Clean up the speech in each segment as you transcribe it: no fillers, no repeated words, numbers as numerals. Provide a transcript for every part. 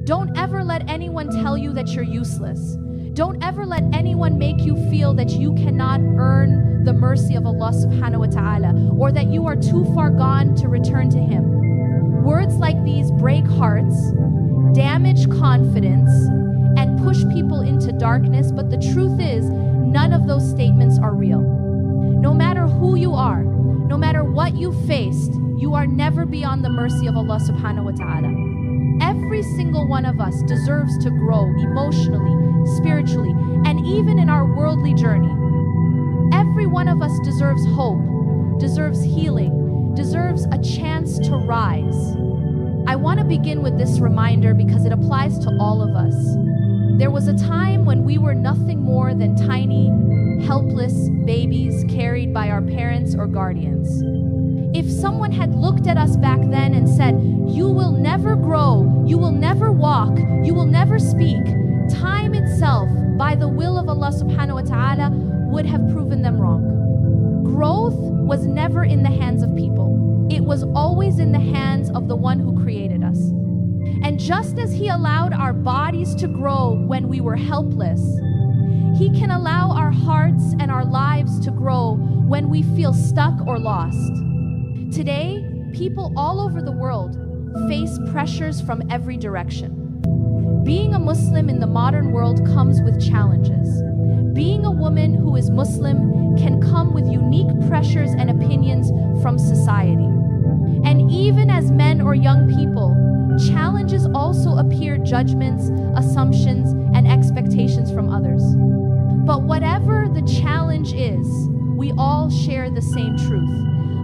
Don't ever let anyone tell you that you're useless. Don't ever let anyone make you feel that you cannot earn the mercy of Allah subhanahu wa ta'ala, or that you are too far gone to return to Him. Words like these break hearts, damage confidence, and push people into darkness, but the truth is, none of those statements are real. No matter who you are, no matter what you faced, you are never beyond the mercy of Allah subhanahu wa ta'ala. Every single one of us deserves to grow emotionally, spiritually, and even in our worldly journey. Every one of us deserves hope, deserves healing, deserves a chance to rise. I want to begin with this reminder because it applies to all of us. There was a time when we were nothing more than tiny, helpless babies carried by our parents or guardians. If someone had looked at us back then and said, "You will never grow, you will never walk, you will never speak," time itself, by the will of Allah subhanahu wa ta'ala, would have proven them wrong. Growth was never in the hands of people. It was always in the hands of the one who created us. And just as He allowed our bodies to grow when we were helpless, He can allow our hearts and our lives to grow when we feel stuck or lost. Today, people all over the world face pressures from every direction. Being a Muslim in the modern world comes with challenges. Being a woman who is Muslim can come with unique pressures and opinions from society. And even as men or young people, challenges also appear judgments, assumptions, and expectations from others. But whatever the challenge is, we all share the same truth.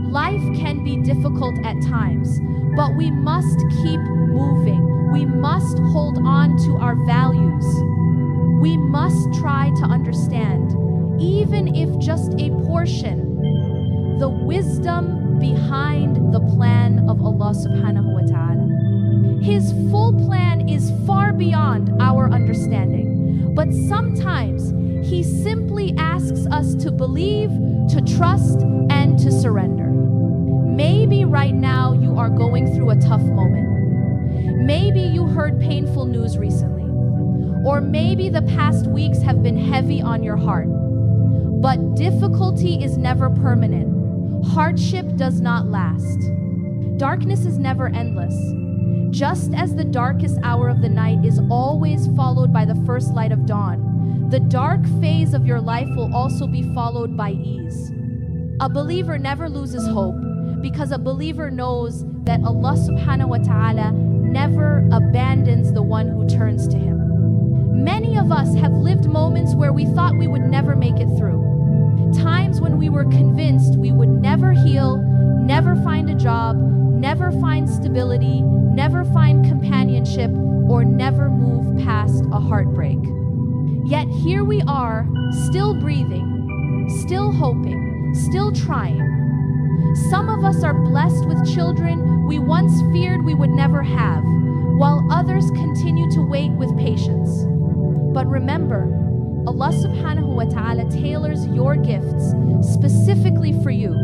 Life can be difficult at times, but we must keep moving. We must hold on to our values. We must try to understand, even if just a portion, the wisdom behind the plan of Allah subhanahu wa ta'ala. His full plan is far beyond our understanding, but sometimes He simply asks us to believe, to trust, and to surrender. Maybe right now you are going through a tough moment. Maybe you heard painful news recently. Or maybe the past weeks have been heavy on your heart. But difficulty is never permanent. Hardship does not last. Darkness is never endless. Just as the darkest hour of the night is always followed by the first light of dawn, the dark phase of your life will also be followed by ease. A believer never loses hope, because a believer knows that Allah subhanahu wa ta'ala never abandons the one who turns to Him. Many of us have lived moments where we thought we would never make it through. Times when we were convinced we would never heal, never find a job, never find stability, never find companionship, or never move past a heartbreak. Yet here we are, still breathing, still hoping, still trying. Some of us are blessed with children we once feared we would never have, while others continue to wait with patience. But remember, Allah subhanahu wa ta'ala tailors your gifts specifically for you.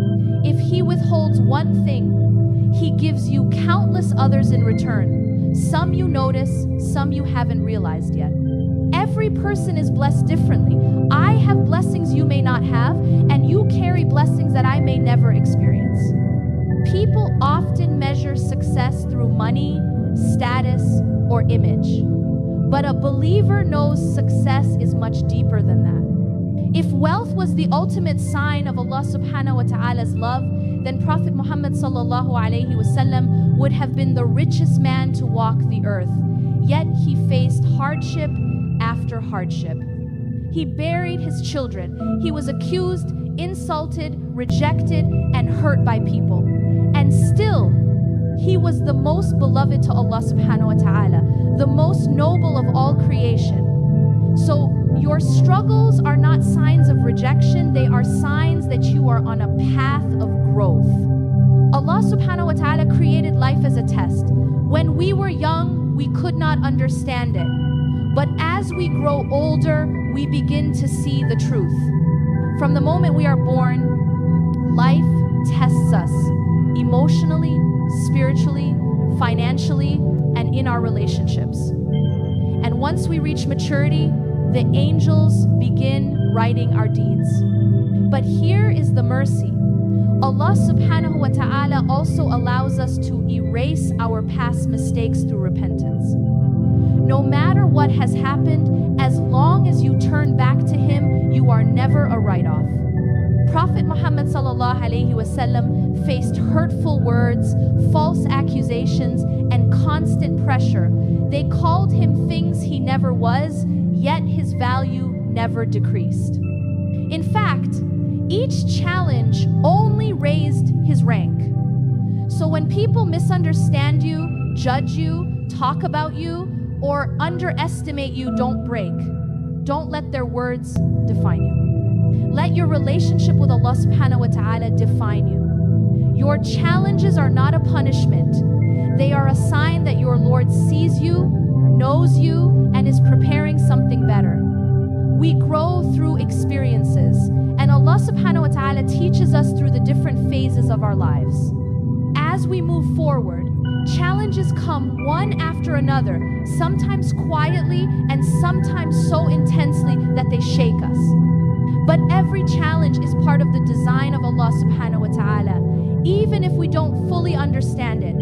If He withholds one thing, He gives you countless others in return. Some you notice, some you haven't realized yet. Every person is blessed differently. I have blessings you may not have, and you carry blessings that I may never experience. People often measure success through money, status, or image. But a believer knows success is much deeper than that. If wealth was the ultimate sign of Allah subhanahu wa ta'ala's love, then Prophet Muhammad sallallahu alayhi wasallam would have been the richest man to walk the earth. Yet he faced hardship after hardship. He buried his children. He was accused, insulted, rejected, and hurt by people. And still, he was the most beloved to Allah subhanahu wa ta'ala, the most noble of all creation. So your struggles are not signs of rejection, they are signs that you are on a path of growth. Allah subhanahu wa ta'ala created life as a test. When we were young, we could not understand it. But as we grow older, we begin to see the truth. From the moment we are born, life tests us emotionally, spiritually, financially, and in our relationships. once we reach maturity, the angels begin writing our deeds. But here is the mercy. Allah subhanahu wa ta'ala also allows us to erase our past mistakes through repentance. No matter what has happened, as long as you turn back to Him, you are never a write-off. Prophet Muhammad sallallahu alaihi wasallam faced hurtful words, false accusations, and constant pressure. They called him things he never was, yet his value never decreased. In fact, each challenge only raised his rank. So when people misunderstand you, judge you, talk about you, or underestimate you, don't break. Don't let their words define you. Let your relationship with Allah subhanahu wa ta'ala define you. Your challenges are not a punishment. They are a sign that your Lord sees you, knows you, and is preparing something better. We grow through experiences, and Allah subhanahu wa ta'ala teaches us through the different phases of our lives. As we move forward, challenges come one after another, sometimes quietly and sometimes so intensely that they shake us. But every challenge is part of the design of Allah subhanahu wa ta'ala, even if we don't fully understand it.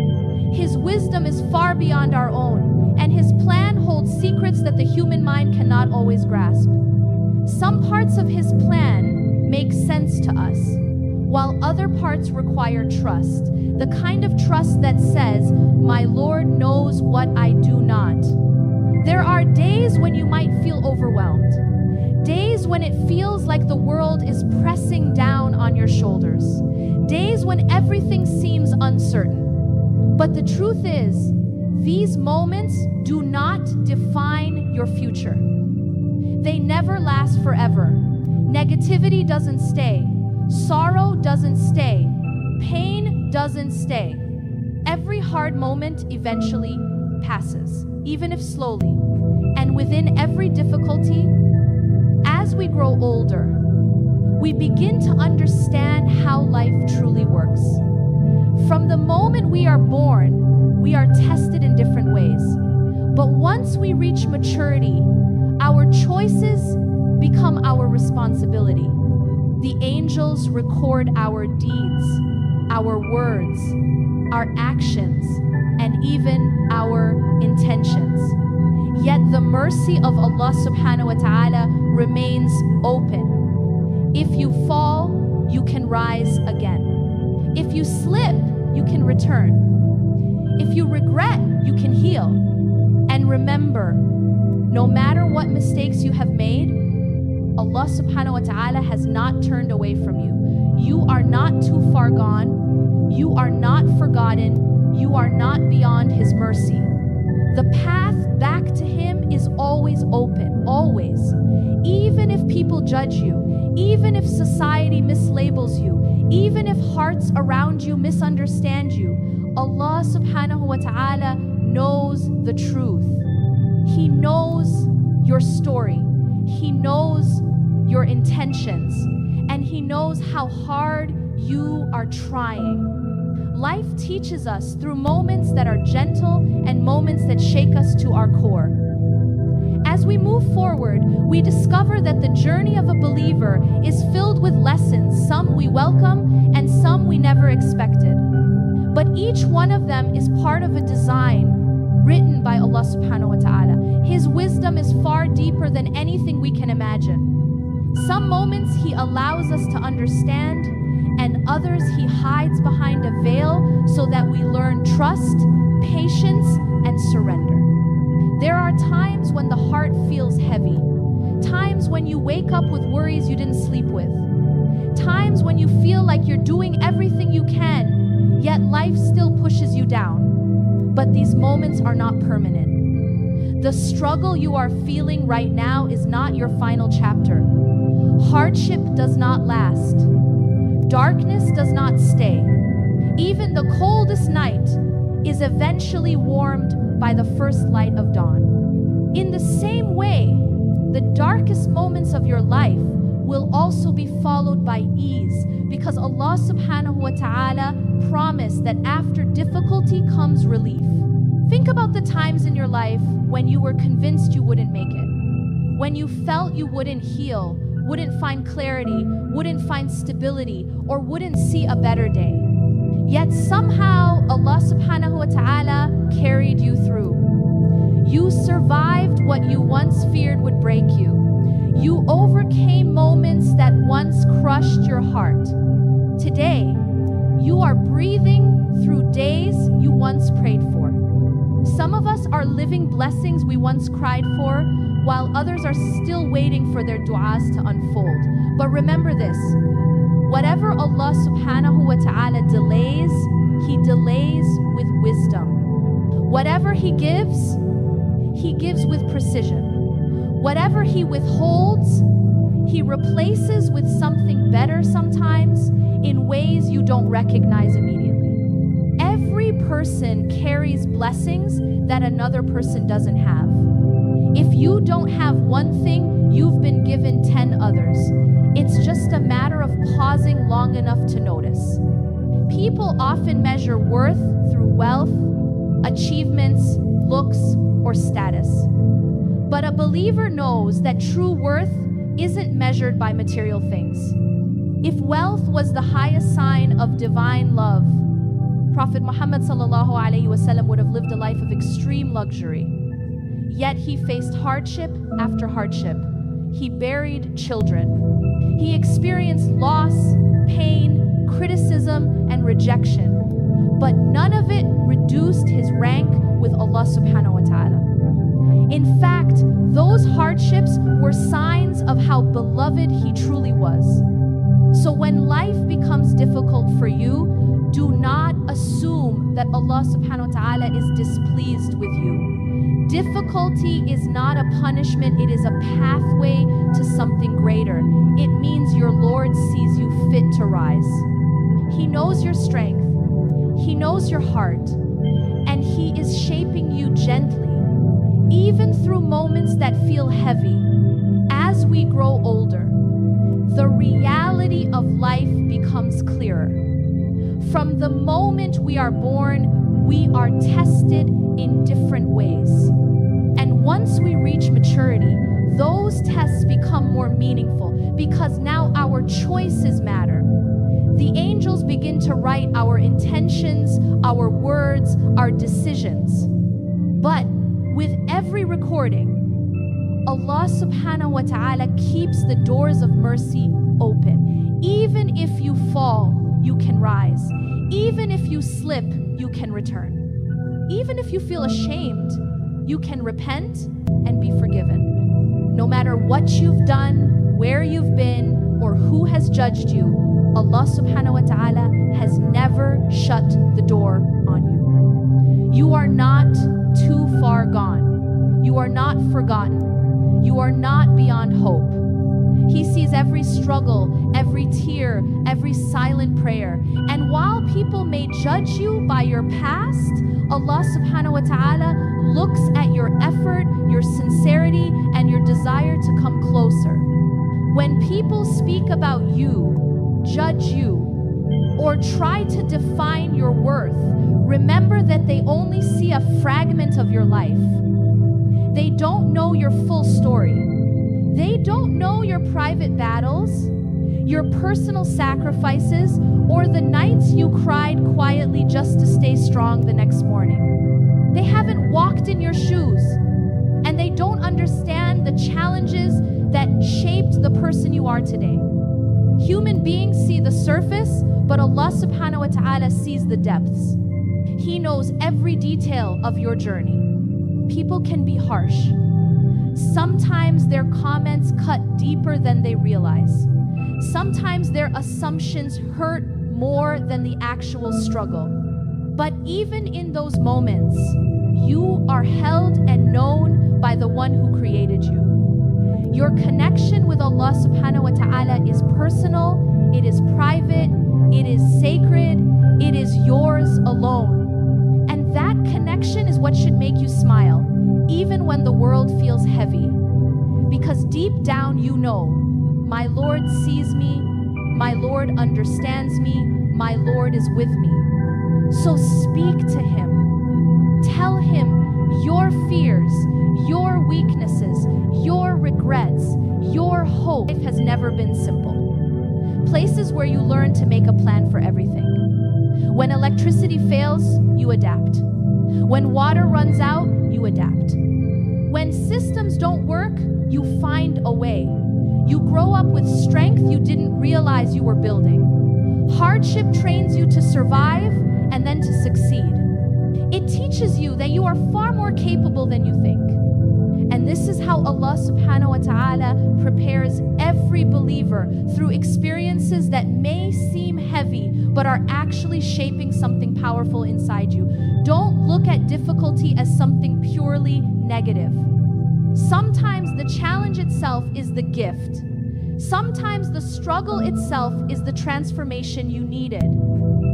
His wisdom is far beyond our own, and His plan holds secrets that the human mind cannot always grasp. Some parts of His plan make sense to us, while other parts require trust, the kind of trust that says, "My Lord knows what I do not." There are days when you might feel overwhelmed, days when it feels like the world is pressing down on your shoulders, days when everything seems uncertain. But the truth is, these moments do not define your future. They never last forever. Negativity doesn't stay. Sorrow doesn't stay. Pain doesn't stay. Every hard moment eventually passes, even if slowly. And within every difficulty, as we grow older, we begin to understand how life truly works. From the moment we are born, we are tested in different ways. But once we reach maturity, our choices become our responsibility. The angels record our deeds, our words, our actions, and even our intentions. Yet the mercy of Allah subhanahu wa ta'ala remains open. If you fall, you can rise again. If you slip, you can return. If you regret, you can heal. And remember, no matter what mistakes you have made, Allah subhanahu wa ta'ala has not turned away from you. You are not too far gone. You are not forgotten. You are not beyond His mercy. The path back to Him is always open, always. Even if people judge you, even if society mislabels you, even if hearts around you misunderstand you, Allah subhanahu wa ta'ala knows the truth. He knows your story. He knows your intentions, and He knows how hard you are trying. Life teaches us through moments that are gentle and moments that shake us to our core. As we move forward, we discover that the journey of a believer is filled with lessons, some we welcome and some we never expected. But each one of them is part of a design written by Allah subhanahu wa ta'ala. His wisdom is far deeper than anything we can imagine. Some moments He allows us to understand, and others He hides behind a veil so that we learn trust, patience, and surrender. There are times when the heart feels heavy, times when you wake up with worries you didn't sleep with, times when you feel like you're doing everything you can, yet life still pushes you down. But these moments are not permanent. The struggle you are feeling right now is not your final chapter. Hardship does not last. Darkness does not stay. Even the coldest night is eventually warmed by the first light of dawn. In the same way, the darkest moments of your life will also be followed by ease, because Allah subhanahu wa ta'ala promised that after difficulty comes relief. Think about the times in your life when you were convinced you wouldn't make it, when you felt you wouldn't heal, wouldn't find clarity, wouldn't find stability, or wouldn't see a better day. Yet somehow Allah subhanahu wa ta'ala carried you through. You survived what you once feared would break you. You overcame moments that once crushed your heart. Today, you are breathing through days you once prayed for. Some of us are living blessings we once cried for, while others are still waiting for their du'as to unfold. But remember this, whatever Allah subhanahu wa ta'ala delays, He delays with wisdom. Whatever He gives with precision. Whatever He withholds, He replaces with something better sometimes in ways you don't recognize immediately. Every person carries blessings that another person doesn't have. If you don't have one thing, you've been given 10 others. It's just a matter of pausing long enough to notice. People often measure worth through wealth, achievements, looks, or status. But a believer knows that true worth isn't measured by material things. If wealth was the highest sign of divine love, Prophet Muhammad ﷺ would have lived a life of extreme luxury. Yet he faced hardship after hardship. He buried children. He experienced loss, pain, criticism, and rejection. But none of it reduced his rank with Allah subhanahu wa ta'ala. In fact, those hardships were signs of how beloved he truly was. So when life becomes difficult for you, do not assume that Allah subhanahu wa ta'ala is displeased with you. Difficulty is not a punishment, it is a pathway to something greater. It means your Lord sees you fit to rise. He knows your strength, He knows your heart, and He is shaping you gently, even through moments that feel heavy. As we grow older, the reality of life becomes clearer. From the moment we are born, we are tested in different ways. And once we reach maturity, those tests become more meaningful because now our choices matter. The angels begin to write our intentions, our words, our decisions. But with every recording, Allah subhanahu wa ta'ala keeps the doors of mercy open. Even if you fall, you can rise. Even if you slip, you can return. Even if you feel ashamed, you can repent and be forgiven. No matter what you've done, where you've been, or who has judged you, Allah subhanahu wa ta'ala has never shut the door on you. You are not too far gone. You are not forgotten. You are not beyond hope. He sees every struggle, every tear, every silent prayer. And while people may judge you by your past, Allah subhanahu wa ta'ala looks at your effort, your sincerity, and your desire to come closer. When people speak about you, judge you, or try to define your worth, remember that they only see a fragment of your life. They don't know your full story. They don't know your private battles, your personal sacrifices, or the nights you cried quietly just to stay strong the next morning. They haven't walked in your shoes, and they don't understand the challenges that shaped the person you are today. Human beings see the surface, but Allah subhanahu wa ta'ala sees the depths. He knows every detail of your journey. People can be harsh. Sometimes their comments cut deeper than they realize. Sometimes their assumptions hurt more than the actual struggle. But even in those moments, you are held and known by the one who created you. Your connection with Allah subhanahu wa ta'ala is personal, it is private, it is sacred, it is yours alone. And that connection is what should make you smile, even when the world feels heavy. Because deep down you know, my Lord sees me, my Lord understands me, my Lord is with me. So speak to Him. Tell Him your fears, your weaknesses, your regrets, your hope. Life has never been simple. Places where you learn to make a plan for everything. When electricity fails, you adapt. When water runs out, you adapt. When systems don't work, you find a way. You grow up with strength you didn't realize you were building. Hardship trains you to survive and then to succeed. It teaches you that you are far more capable than you think. And this is how Allah subhanahu wa ta'ala prepares every believer through experiences that may seem heavy, but are actually shaping something powerful inside you. Don't look at difficulty as something purely negative. Sometimes the challenge itself is the gift. Sometimes the struggle itself is the transformation you needed.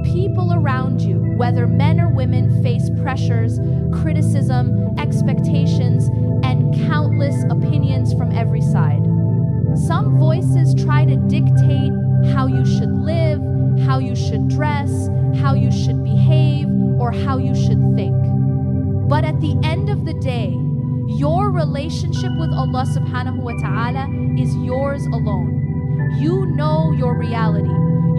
People around you, whether men or women, face pressures, criticism, expectations, and countless opinions from every side. Some voices try to dictate how you should live, how you should dress, how you should behave, or how you should think. But at the end of the day, your relationship with Allah subhanahu wa ta'ala is yours alone. You know your reality.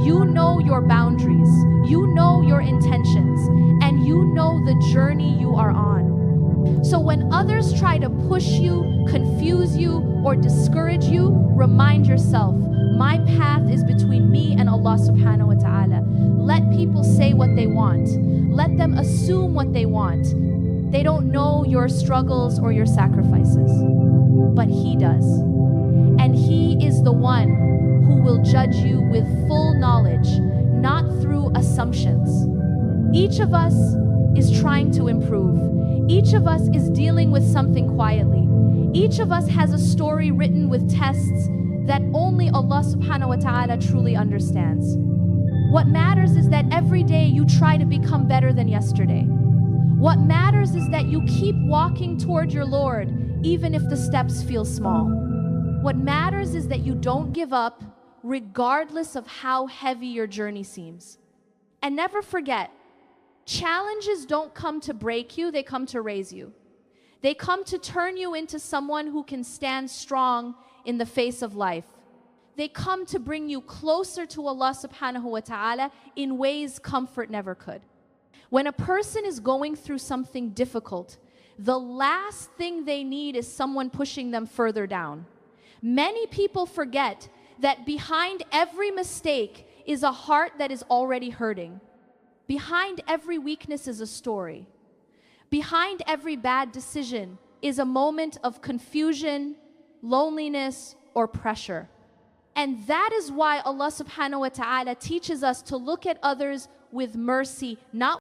You know your boundaries. You know your intentions. And you know the journey you are on. So when others try to push you, confuse you, or discourage you, remind yourself, my path is between me and Allah subhanahu wa ta'ala. Let people say what they want. Let them assume what they want. They don't know your struggles or your sacrifices, but He does. And He is the one who will judge you with full knowledge, not through assumptions. Each of us is trying to improve. Each of us is dealing with something quietly. Each of us has a story written with tests that only Allah subhanahu wa ta'ala truly understands. What matters is that every day you try to become better than yesterday. What matters is that you keep walking toward your Lord, even if the steps feel small. What matters is that you don't give up, regardless of how heavy your journey seems. And never forget, challenges don't come to break you, they come to raise you. They come to turn you into someone who can stand strong in the face of life. They come to bring you closer to Allah subhanahu wa ta'ala in ways comfort never could. When a person is going through something difficult, the last thing they need is someone pushing them further down. Many people forget that behind every mistake is a heart that is already hurting. Behind every weakness is a story. Behind every bad decision is a moment of confusion, loneliness, or pressure. And that is why Allah subhanahu wa ta'ala teaches us to look at others with mercy, not